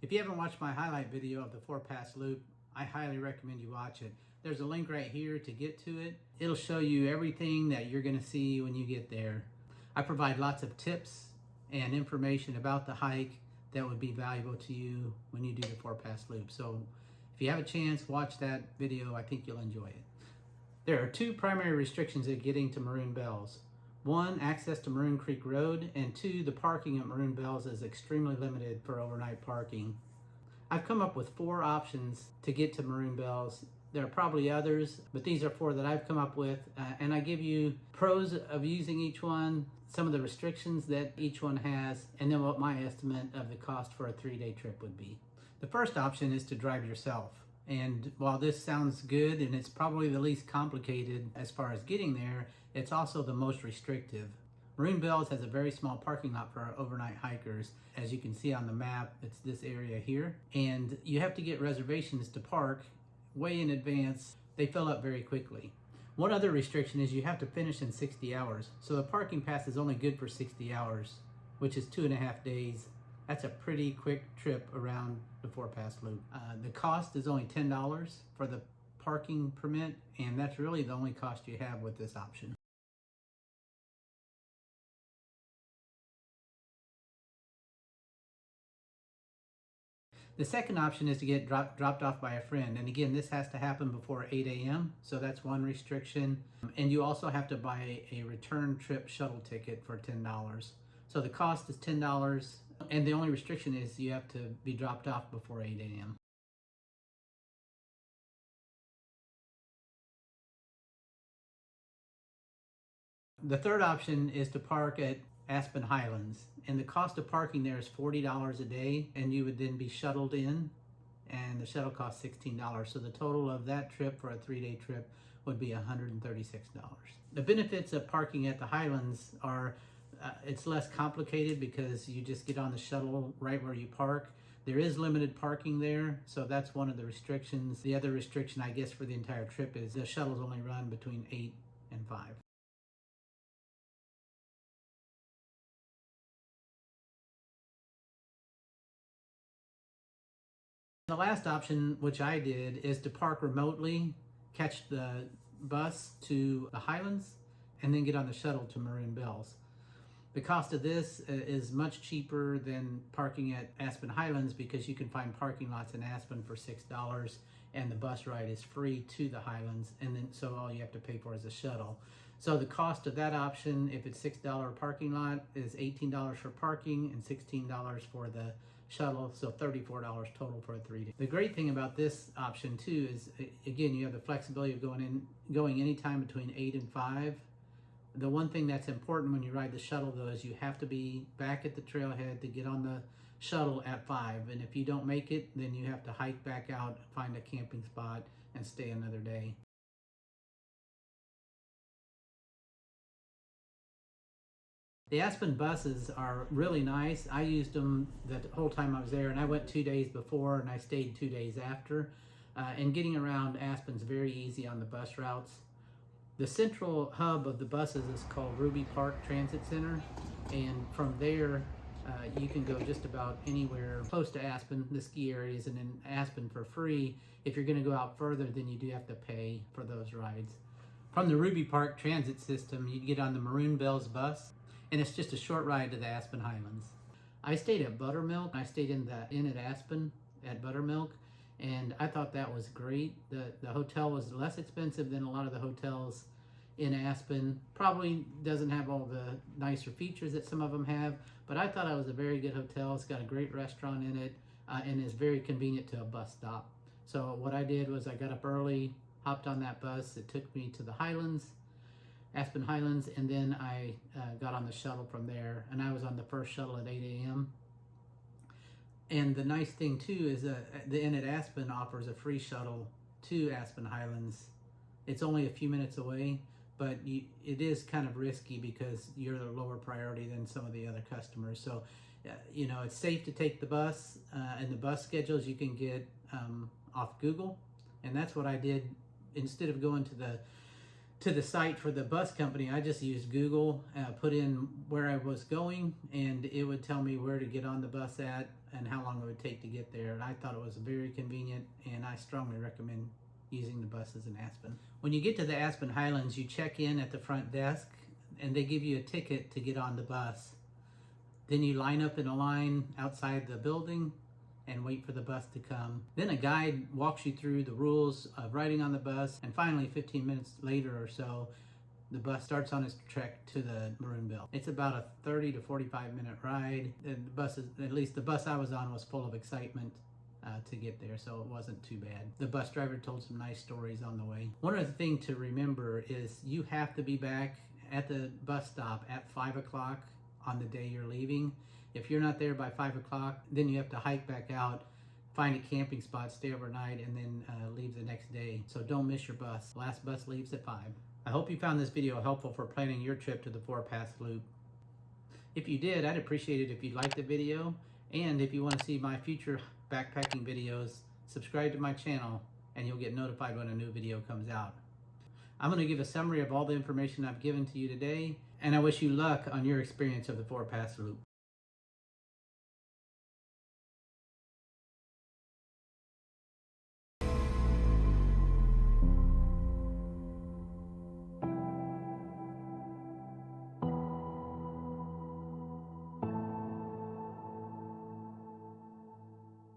If you haven't watched my highlight video of the 4-pass loop, I highly recommend you watch it. There's a link right here to get to it. It'll show you everything that you're going to see when you get there. I provide lots of tips and information about the hike that would be valuable to you when you do the 4-pass loop. So if you have a chance, watch that video. I think you'll enjoy it. There are two primary restrictions at getting to Maroon Bells. One, access to Maroon Creek Road, and two, the parking at Maroon Bells is extremely limited for overnight parking. I've come up with 4 options to get to Maroon Bells. There are probably others, but these are 4 that I've come up with, and I give you pros of using each one, some of the restrictions that each one has, and then what my estimate of the cost for a 3-day trip would be. The first option is to drive yourself. And while this sounds good and it's probably the least complicated as far as getting there, it's also the most restrictive. Maroon Bells has a very small parking lot for overnight hikers. As you can see on the map, it's this area here. And you have to get reservations to park way in advance. They fill up very quickly. One other restriction is you have to finish in 60 hours. So the parking pass is only good for 60 hours, which is 2.5 days. That's a pretty quick trip around the 4-pass loop. The cost is only $10 for the parking permit, and that's really the only cost you have with this option. The second option is to get dropped off by a friend. And again, this has to happen before 8 a.m. So that's one restriction. And you also have to buy a return trip shuttle ticket for $10. So the cost is $10. And the only restriction is you have to be dropped off before 8 a.m. The third option is to park at Aspen Highlands, and the cost of parking there is $40 a day, and you would then be shuttled in, and the shuttle costs $16. So the total of that trip for a 3-day trip would be $136. The benefits of parking at the Highlands are it's less complicated because you just get on the shuttle right where you park. There is limited parking there, so that's one of the restrictions. The other restriction, I guess, for the entire trip is the shuttles only run between 8 and 5. The last option, which I did, is to park remotely, catch the bus to the Highlands, and then get on the shuttle to Maroon Bells. The cost of this is much cheaper than parking at Aspen Highlands because you can find parking lots in Aspen for $6, and the bus ride is free to the Highlands, and then so all you have to pay for is a shuttle. So the cost of that option, if it's $6 parking lot, is $18 for parking and $16 for the shuttle, so $34 total for a 3-day. The great thing about this option too is, again, you have the flexibility of going anytime between 8 and 5. The one thing that's important when you ride the shuttle though is you have to be back at the trailhead to get on the shuttle at 5, and if you don't make it, then you have to hike back out, find a camping spot, and stay another day. The Aspen buses are really nice. I used them the whole time I was there, and I went 2 days before and I stayed 2 days after. And getting around Aspen's very easy on the bus routes. The central hub of the buses is called Ruby Park Transit Center, and from there you can go just about anywhere close to Aspen. The ski areas and in Aspen for free. If you're going to go out further, then you do have to pay for those rides. From the Ruby Park Transit System, you get on the Maroon Bells bus, and it's just a short ride to the Aspen Highlands. I stayed at Buttermilk. I stayed in the inn at Aspen at Buttermilk, and I thought that was great. The hotel was less expensive than a lot of the hotels in Aspen. Probably doesn't have all the nicer features that some of them have, but I thought it was a very good hotel. It's got a great restaurant in it, and is very convenient to a bus stop. So what I did was I got up early, hopped on that bus. It took me to the Highlands, Aspen Highlands, and then I got on the shuttle from there, and I was on the first shuttle at 8 a.m. And the nice thing too is the inn at Aspen offers a free shuttle to Aspen Highlands. It's only a few minutes away, but it is kind of risky because you're the lower priority than some of the other customers. So, you know, it's safe to take the bus, and the bus schedules you can get off Google, and that's what I did. Instead of going to to the site for the bus company, I just used Google, put in where I was going, and it would tell me where to get on the bus at and how long it would take to get there. And I thought it was very convenient, and I strongly recommend using the buses in Aspen. When you get to the Aspen Highlands, you check in at the front desk, and they give you a ticket to get on the bus. Then you line up in a line outside the building and wait for the bus to come. Then a guide walks you through the rules of riding on the bus, and finally 15 minutes later or so, the bus starts on its trek to the Maroon Bells. It's about a 30 to 45 minute ride. And the buses, at least the bus I was on, was full of excitement to get there, so it wasn't too bad. The bus driver told some nice stories on the way. One other thing to remember is you have to be back at the bus stop at 5 o'clock on the day you're leaving. If you're not there by 5 o'clock, then you have to hike back out, find a camping spot, stay overnight, and then leave the next day. So don't miss your bus. Last bus leaves at 5. I hope you found this video helpful for planning your trip to the 4-Pass Loop. If you did, I'd appreciate it if you liked the video, and if you want to see my future backpacking videos, subscribe to my channel and you'll get notified when a new video comes out. I'm going to give a summary of all the information I've given to you today, and I wish you luck on your experience of the 4-Pass Loop.